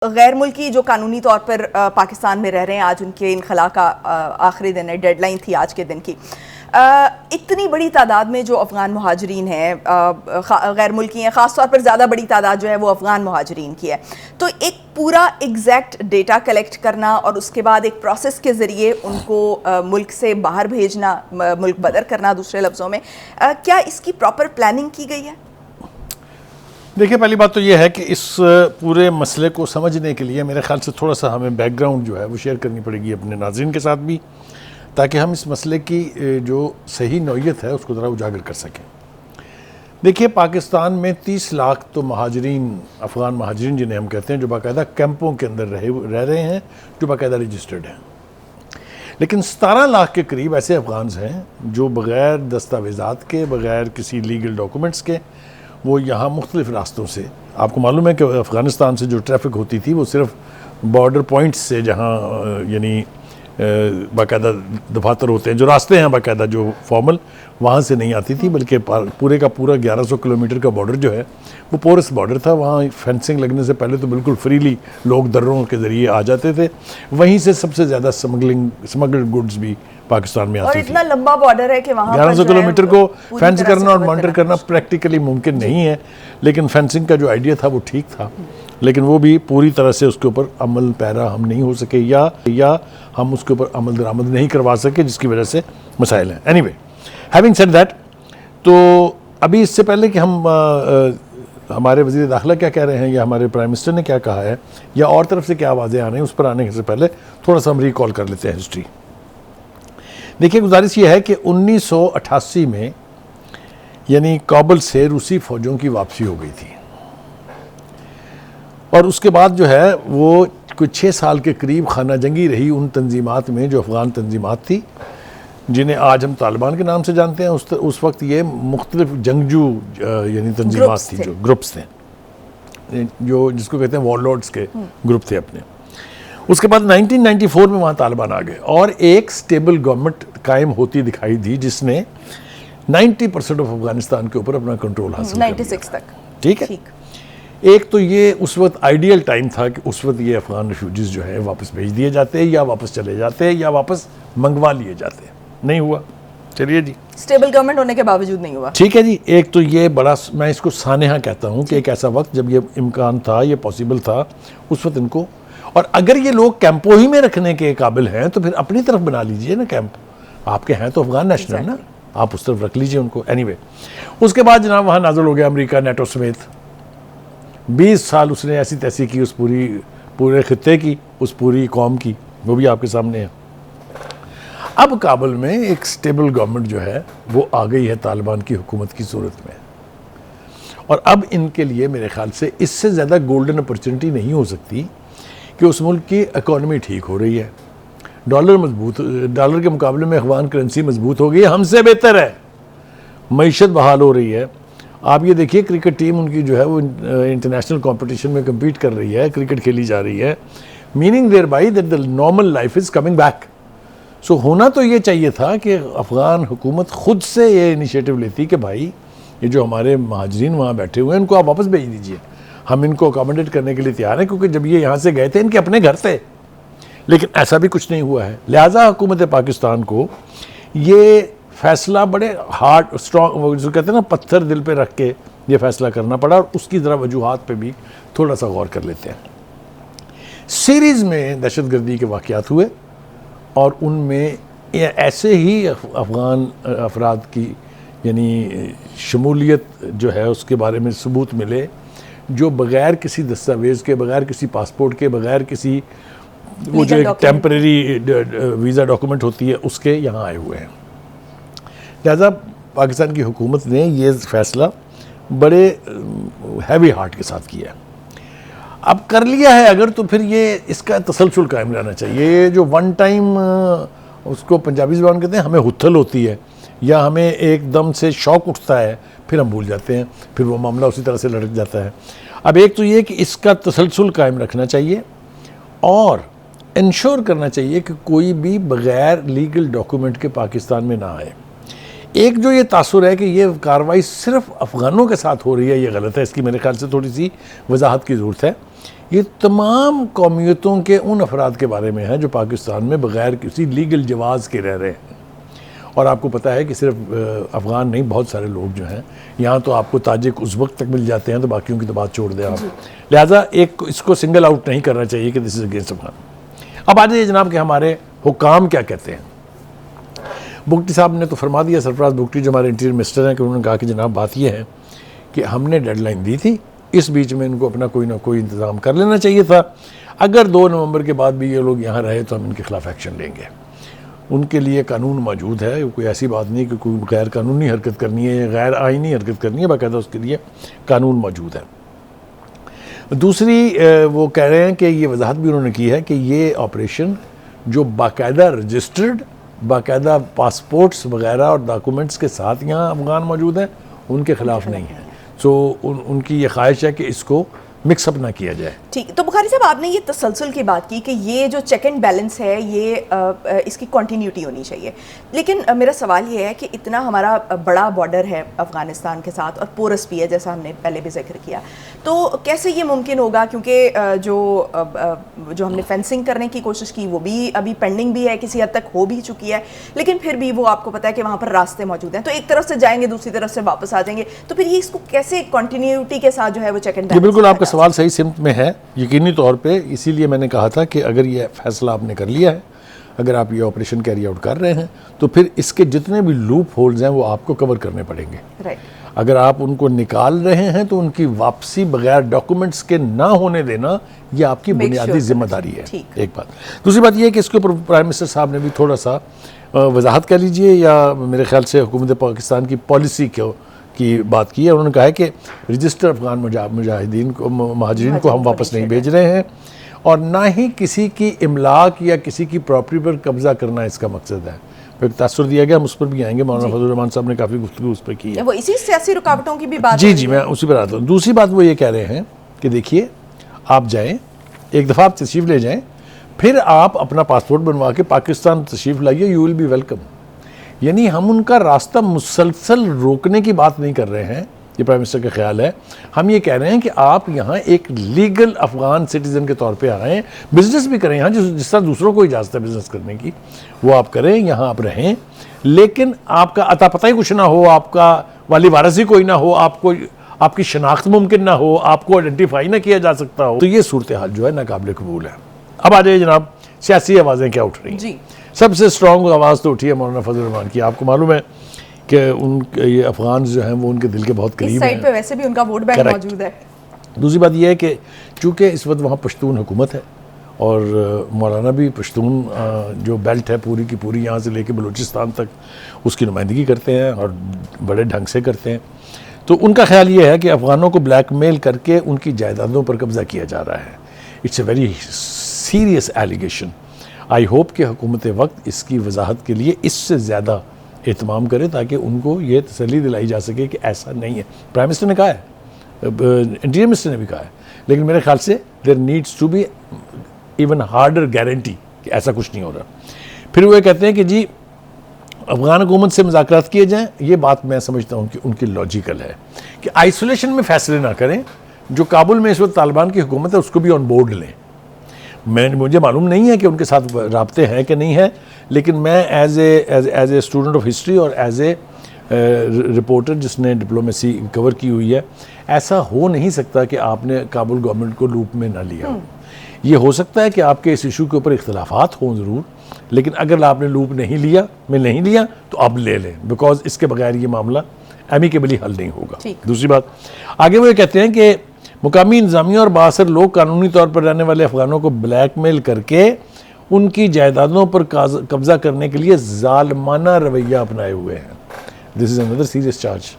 गैर मुल्की जो कानूनी तौर पर पाकिस्तान में रह रहे हैं, आज उनके इनखला का आखिरी दिन है, डेडलाइन थी आज के दिन की। इतनी बड़ी तादाद में जो अफ़गान मुहाजिरीन हैं, गैर मुल्की हैं, ख़ास तौर पर ज़्यादा बड़ी तादाद जो है वो अफ़गान मुहाजिरीन की है। तो एक पूरा एग्जैक्ट डेटा कलेक्ट करना और उसके बाद एक प्रोसेस के ज़रिए उनको मुल्क से बाहर भेजना, मुल्क बदर करना दूसरे लफ्ज़ों में, क्या इसकी प्रॉपर प्लानिंग की गई है? देखिए, पहली बात तो ये है कि इस पूरे मसले को समझने के लिए मेरे ख्याल से थोड़ा सा हमें बैकग्राउंड जो है वो शेयर करनी पड़ेगी अपने नाज़रीन के साथ भी, ताकि हम इस मसले की जो सही नौइयत है उसको ज़रा उजागर कर सकें। देखिए, पाकिस्तान में 30 लाख तो महाजरीन, अफ़गान महाजरीन जिन्हें हम कहते हैं, जो बाकायदा कैंपों के अंदर रह रहे हैं, जो बाकायदा रजिस्टर्ड हैं। लेकिन 17 लाख के करीब ऐसे अफ़गान्स हैं जो बग़ैर दस्तावेज़ात के, बग़ैर किसी लीगल डॉक्यूमेंट्स के, वो यहाँ मुख्तलिफ़ रास्तों से, आपको मालूम है कि अफ़गानिस्तान से जो ट्रैफ़िक होती थी वो सिर्फ बॉर्डर पॉइंट्स से, जहाँ यानी बाकायदा दफातर होते हैं, जो रास्ते हैं बाकायदा जो फॉर्मल, वहाँ से नहीं आती थी, बल्कि पूरे का पूरा 1100 किलोमीटर का बॉर्डर जो है वो पोरस बॉर्डर था। वहाँ फेंसिंग लगने से पहले तो बिल्कुल फ्रीली लोग दर्रों के ज़रिए आ जाते थे। वहीं से सबसे ज़्यादा स्मगल्ड गुड्स भी पाकिस्तान में आती थी। और इतना लंबा बॉर्डर है कि वहाँ 1100 किलोमीटर को फेंस करना और मॉनिटर करना प्रैक्टिकली मुमकिन नहीं है, लेकिन फेंसिंग का जो आइडिया था वो ठीक था, लेकिन वो भी पूरी तरह से उसके ऊपर अमल पैरा हम नहीं हो सके, या हम उसके ऊपर अमल दरामद नहीं करवा सके, जिसकी वजह से मसाइल हैं। एनीवे, हैविंग सेड दैट, तो अभी इससे पहले कि हम हमारे वज़ीर दाखिला क्या कह रहे हैं या हमारे प्राइम मिनिस्टर ने क्या कहा है या और तरफ से क्या आवाज़ें आ रही हैं, उस पर आने से पहले थोड़ा सा हम रिकॉल कर लेते हैं हिस्ट्री। देखिए, गुजारिश ये है कि 1988 में यानी काबुल से रूसी फ़ौजों की वापसी हो गई थी, और उसके बाद जो है वो कुछ 6 साल के करीब खाना जंगी रही उन तंजीमात में जो अफ़गान तंजीमात थी, जिन्हें आज हम तालिबान के नाम से जानते हैं। उस वक्त ये मुख्तलिफ जंगजू यानी तंजीमात थी, जो ग्रुप्स थे, जो जिसको कहते हैं वॉरलॉर्ड्स के ग्रुप थे अपने। उसके बाद 1994 में वहाँ तालिबान आ गए और एक स्टेबल गवर्नमेंट कायम होती दिखाई दी, जिसने 90% ऑफ अफगानिस्तान के ऊपर अपना कंट्रोल हासिल कर 96 तक। ठीक है। एक तो ये उस वक्त आइडियल टाइम था कि उस वक्त ये अफगान रिफ्यूजीज जो है वापस भेज दिए जाते, या वापस चले जाते, या वापस मंगवा लिए जाते। नहीं हुआ, चलिए जी, स्टेबल गवर्नमेंट होने के बावजूद नहीं हुआ। ठीक है जी। एक तो ये बड़ा, मैं इसको सानेहा कहता हूँ कि एक ऐसा वक्त जब ये इम्कान था, ये पॉसिबल था, उस वक्त इनको, और अगर ये लोग कैंपों ही में रखने के काबिल हैं तो फिर अपनी तरफ बना लीजिए ना कैंप, आपके हैं तो अफगान नेशनल ना, आप उस तरफ रख लीजिए उनको। एनीवे, उसके बाद जनाब वहाँ नाजुल हो गया अमेरिका, नेटो समेत। 20 साल उसने ऐसी तैसी की उस पूरे खित्ते की, उस पूरी कौम की, वो भी आपके सामने है। अब काबुल में एक स्टेबल गवर्नमेंट जो है वो आ गई है तालिबान की हुकूमत की सूरत में, और अब इनके लिए मेरे ख्याल से इससे ज़्यादा गोल्डन अपॉर्चुनिटी नहीं हो सकती कि उस मुल्क की इकॉनमी ठीक हो रही है, डॉलर के मुकाबले में अफगान करेंसी मजबूत हो गई है, हमसे बेहतर है, मईशत बहाल हो रही है। आप ये देखिए, क्रिकेट टीम उनकी जो है वो इंटरनेशनल कंपटीशन में कम्पीट कर रही है, क्रिकेट खेली जा रही है, meaning there by that the normal life is coming back. So होना तो ये चाहिए था कि अफ़गान हुकूमत खुद से ये इनिशिएटिव लेती कि भाई ये जो हमारे महाजरीन वहाँ बैठे हुए हैं इनको आप वापस भेज दीजिए, हम इनको अकोमोडेट करने के लिए तैयार हैं, क्योंकि जब ये यहाँ से गए थे इनके अपने घर थे। लेकिन ऐसा भी कुछ नहीं हुआ है, लिहाजा हुकूमत पाकिस्तान को ये फैसला बड़े हार्ड स्ट्रॉन्ग, जो कहते हैं ना, पत्थर दिल पे रख के ये फैसला करना पड़ा, और उसकी ज़रा वजूहात पे भी थोड़ा सा गौर कर लेते हैं। सीरीज़ में दहशतगर्दी के वाक़यात हुए, और उनमें ऐसे ही अफ़गान अफराद की यानी शमूलियत जो है उसके बारे में सबूत मिले, जो बग़ैर किसी दस्तावेज़ के, बग़ैर किसी पासपोर्ट के, बग़ैर किसी वो जो एक टेम्परेरी वीज़ा डॉक्यूमेंट होती है उसके यहाँ आए हुए हैं। लिहाजा पाकिस्तान की हुकूमत ने ये फ़ैसला बड़े हैवी हार्ट के साथ किया। अब कर लिया है अगर, तो फिर ये इसका तसलसल कायम रहना चाहिए। ये जो वन टाइम, उसको पंजाबी ज़बान कहते हैं, हमें हुथल होती है या हमें एकदम से शौक उठता है, फिर हम भूल जाते हैं, फिर वो मामला उसी तरह से लटक जाता है। अब एक तो ये कि इसका तसलसल कायम रखना चाहिए, और इंश्योर करना चाहिए कि कोई भी बग़ैर लीगल डॉक्यूमेंट के पाकिस्तान में ना आए। एक जो ये तासुर है कि ये कार्रवाई सिर्फ अफ़गानों के साथ हो रही है, ये गलत है। इसकी मेरे ख्याल से थोड़ी सी वजाहत की ज़रूरत है ये तमाम कौमियतों के उन अफराद के बारे में है जो पाकिस्तान में बग़ैर किसी लीगल जवाज़ के रह रहे हैं। और आपको पता है कि सिर्फ अफ़गान नहीं, बहुत सारे लोग जो हैं यहाँ तो आपको ताजिक उज़्बेक तक मिल जाते हैं, तो बाकियों की तो बात छोड़ दें आप। लिहाजा एक इसको सिंगल आउट नहीं करना चाहिए कि दिस इज़ अगेंस्ट अफ़गान। अब आ जाइए जनाब कि हमारे हुकाम क्या कहते हैं। बुगटी साहब ने तो फरमा दिया, सरफराज बुगटी जो हमारे इंटीरियर मिनिस्टर हैं, कि उन्होंने कहा कि जनाब बात यह है कि हमने डेडलाइन दी थी, इस बीच में इनको अपना कोई ना कोई इंतज़ाम कर लेना चाहिए था। अगर 2 नवंबर के बाद भी ये लोग यहाँ रहे तो हम इनके खिलाफ एक्शन लेंगे। उनके लिए कानून मौजूद है, कोई ऐसी बात नहीं कि कोई गैर कानूनी हरकत करनी है या गैर आइनी हरकत करनी है, बाकायदा उसके लिए कानून मौजूद है। दूसरी वो कह रहे हैं कि ये वजाहत भी उन्होंने की है कि ये ऑपरेशन जो बाकायदा रजिस्टर्ड, बाकायदा पासपोर्ट्स वगैरह और डॉक्यूमेंट्स के साथ यहाँ अफगान मौजूद हैं, उनके ख़िलाफ़ नहीं है। सो उनकी ये ख्वाहिश है कि इसको मिक्सअप ना किया जाए। ठीक, तो बुखारी साहब आपने ये तसलसल की बात की कि ये जो चेक एंड बैलेंस है ये इसकी कंटिन्यूटी होनी चाहिए, लेकिन मेरा सवाल ये है कि इतना हमारा बड़ा बॉर्डर है अफ़गानिस्तान के साथ और पोरस भी है, जैसा हमने पहले भी जिक्र किया, तो कैसे ये मुमकिन होगा? क्योंकि जो हमने फेंसिंग करने की कोशिश की वो भी अभी पेंडिंग भी है, किसी हद तक हो भी चुकी है, लेकिन फिर भी वो आपको पता है कि वहाँ पर रास्ते मौजूद हैं, तो एक तरफ से जाएंगे दूसरी तरफ से वापस आ जाएंगे, तो फिर ये इसको कैसे कंटिन्यूटी के साथ जो है वो चेक एंड बैलेंस? बिल्कुल आपका सवाल सही सिमत में है यकीनी तौर पे। इसीलिए मैंने कहा था कि अगर ये फैसला आपने कर लिया है, अगर आप ये ऑपरेशन कैरी आउट कर रहे हैं, तो फिर इसके जितने भी लूप होल्स हैं वो आपको कवर करने पड़ेंगे। राइट। अगर आप उनको निकाल रहे हैं तो उनकी वापसी बगैर डॉक्यूमेंट्स के ना होने देना ये आपकी बुनियादी जिम्मेदारी है। एक बात। दूसरी बात ये है कि इसके ऊपर प्राइम मिनिस्टर साहब ने भी थोड़ा सा वजाहत कर लीजिए, या मेरे ख्याल से हुकूमत पाकिस्तान की पॉलिसी की बात की है। उन्होंने कहा है कि रजिस्टर अफगान मुजाहिदीन को, महाजरीन को हम वापस नहीं भेज रहे हैं, और ना ही किसी की इमलाक या किसी की प्रॉपर्टी पर कब्जा करना इसका मकसद है। फिर तासुर दिया गया, हम उस पर भी आएंगे, मौलाना फजल रहमान साहब ने काफ़ी गुफ्तगू उस पर की है। वो इसी सियासी रुकावटों की भी बात जी मैं उसी पर आता हूँ। दूसरी बात वो ये कह रहे हैं कि देखिए आप जाएँ, एक दफ़ा आप तशरीफ़ ले जाएँ, फिर आप अपना पासपोर्ट बनवा के पाकिस्तान तशरीफ़ लाइए, यू विल बी वेलकम। यानी हम उनका रास्ता मुसलसल रोकने की बात नहीं कर रहे हैं, ये प्राइम मिनिस्टर का ख्याल है। हम ये कह रहे हैं कि आप यहाँ एक लीगल अफगान सिटीज़न के तौर पे आएँ, बिज़नेस भी करें यहाँ, जिस तरह दूसरों को इजाज़त है बिज़नेस करने की, वो आप करें, यहाँ आप रहें, लेकिन आपका अता पता ही कुछ ना हो, आपका वाली वारसी कोई ना हो, आपको आपकी शनाख्त मुमकिन ना हो, आपको आइडेंटिफाई ना किया जा सकता हो, तो ये सूरत हाल जो है नाकाबिल कबूल है। अब आ जाइए जनाब, सियासी आवाज़ें क्या उठ रही हैं। सबसे स्ट्रॉन्ग आवाज़ तो उठी है मौलाना फजल रहमान की। आपको मालूम है कि ये अफगान जो हैं वो उनके दिल के बहुत करीब हैं। इस साइड पे वैसे भी उनका वोट बैंक मौजूद है। दूसरी बात यह है कि चूँकि इस वक्त वहाँ पश्तून हुकूमत है, और मौलाना भी पश्तून जो बेल्ट है पूरी की पूरी यहाँ से लेके बलूचिस्तान तक उसकी नुमाइंदगी करते हैं और बड़े ढंग से करते हैं, तो उनका ख्याल ये है कि अफ़गानों को ब्लैकमेल करके उनकी जायदादों पर कब्ज़ा किया जा रहा है। It's a very serious allegation. I hope कि हुकूमत वक्त इसकी वजाहत के लिए इससे ज़्यादा एहतमाम करे, ताकि उनको ये तसल्ली दिलाई जा सके कि ऐसा नहीं है। प्राइम मिनिस्टर ने कहा है, इंटीरियर मिनिस्टर ने भी कहा है, लेकिन मेरे ख्याल से there needs to be even harder guarantee कि ऐसा कुछ नहीं हो रहा। फिर वो कहते हैं कि जी अफगान हुकूमत से मुज़ाकरात किए जाएँ। ये बात मैं समझता हूँ कि उनकी लॉजिकल है कि आइसोलेशन में फ़ैसले ना करें। जो काबुल में इस वक्त तालिबान की हुकूमत है उसको भी ऑन बोर्ड लें। मुझे मालूम नहीं है कि उनके साथ राब्ते हैं कि नहीं है, लेकिन मैं as a student of history और एज ए रिपोर्टर जिसने डिप्लोमेसी कवर की हुई है, ऐसा हो नहीं सकता कि आपने काबुल गवर्नमेंट को लूप में ना लिया हो। ये हो सकता है कि आपके इस इशू के ऊपर इख्तलाफात हों ज़रूर, लेकिन अगर आपने लूप नहीं लिया तो अब ले लें, बिकॉज इसके बगैर ये मामला एमिकेबली हल नहीं होगा। दूसरी बात आगे वो ये कहते हैं कि मुकामी इंतजामिया और बासर लोग कानूनी तौर पर रहने वाले अफगानों को ब्लैकमेल करके उनकी जायदादों पर कब्जा करने के लिए जालमाना रवैया अपनाए हुए हैं। This is another serious charge.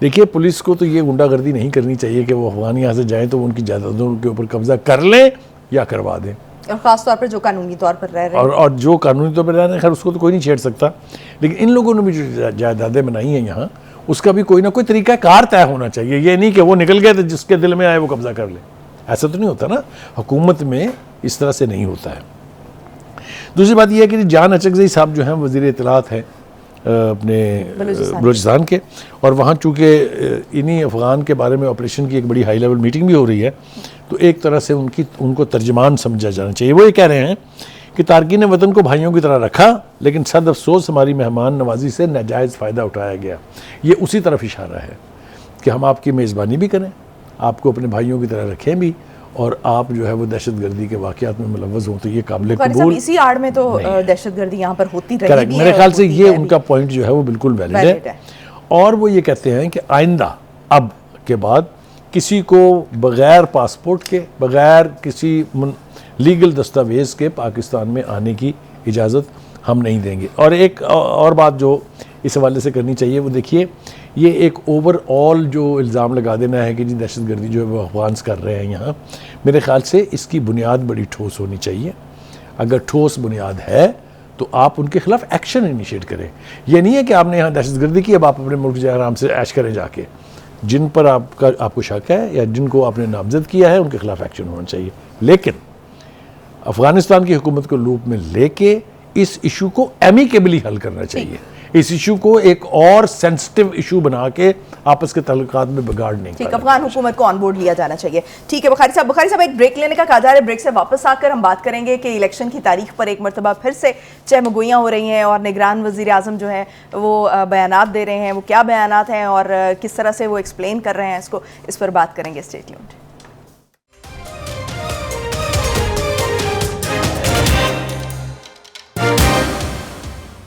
देखिए पुलिस को तो ये गुंडागर्दी नहीं करनी चाहिए कि वो अफगान यहाँ से जाएँ तो उनकी जायदादों के ऊपर कब्जा कर लें या करवा दें, और ख़ास तौर पर जो कानूनी तौर पर रह रहे हैं और जो कानूनी तौर पर रह रहे हैं, खैर उसको तो कोई नहीं छेड़ सकता, लेकिन इन लोगों ने भी जो जायदादें बनाई हैं यहाँ, उसका भी कोई ना कोई तरीका कार तय होना चाहिए। ये नहीं कि वो निकल गए तो जिसके दिल में आए वो कब्जा कर ले, ऐसा तो नहीं होता ना, हुकूमत में इस तरह से नहीं होता है। दूसरी बात यह है कि जान अचकज़ई साहब जो हैं वज़ीर इत्तलात हैं, अपने बलूचिस्तान के, और वहाँ चूँकि इन्हीं अफ़गान के बारे में ऑपरेशन की एक बड़ी हाई लेवल मीटिंग भी हो रही है, तो एक तरह से उनको तर्जमान समझा जाना चाहिए। वो ये कह रहे हैं कि तारकीन वतन को भाइयों की तरह रखा, लेकिन सद अफसोस हमारी मेहमान नवाजी से नाजायज़ फ़ायदा उठाया गया। ये उसी तरफ इशारा है कि हम आपकी मेज़बानी भी करें, आपको अपने भाइयों की तरह रखें भी, और आप जो है वो दहशतगर्दी के वाक़यात में मुलव्वस हों, तो ये काबिल कबूल। इसी आड़ में तो दहशतगर्दी यहाँ पर होती रही करेक्ट, मेरे ख्याल से ये उनका पॉइंट जो है वो बिल्कुल वैलिड है। और वो ये कहते हैं कि आइंदा अब के बाद किसी को बग़ैर पासपोर्ट के, बग़ैर किसी लीगल दस्तावेज़ के पाकिस्तान में आने की इजाज़त हम नहीं देंगे। और एक और बात जो इस हवाले से करनी चाहिए, वो देखिए, ये एक ओवरऑल जो इल्ज़ाम लगा देना है कि जी दहशतगर्दी जो है वो अफगान्स कर रहे हैं यहाँ, मेरे ख्याल से इसकी बुनियाद बड़ी ठोस होनी चाहिए। अगर ठोस बुनियाद है तो आप उनके खिलाफ एक्शन इनिशिएट करें। ये नहीं है कि आपने यहाँ दहशतगर्दी की, अब आप अपने मुल्क जाए आराम से ऐश करें जाके। जिन पर आपको शक है या जिनको आपने नामजद किया है, उनके खिलाफ एक्शन होना चाहिए। लेकिन अफगानिस्तान की हुकूमत को लूप में लेके इस इशू को एमिकेबली हल करना चाहिए। इस इशू को एक और सेंसिटिव इशू बना के आपस के तल्लुकात में बिगाड़ नहीं। ठीक, अफगान हुकूमत को ऑन बोर्ड लिया जाना चाहिए। ठीक है बुखारी साहब एक ब्रेक लेने का कहा जा रहा है। ब्रेक से वापस आकर हम बात करेंगे कि इलेक्शन की तारीख पर एक मरतबा फिर से चहमगोइयाँ हो रही हैं और निगरान वज़ीर आज़म जो है वो बयानात दे रहे हैं। वो क्या बयानात हैं और किस तरह से वो एक्सप्लेन कर रहे हैं इसको, इस पर बात करेंगे। Stay tuned.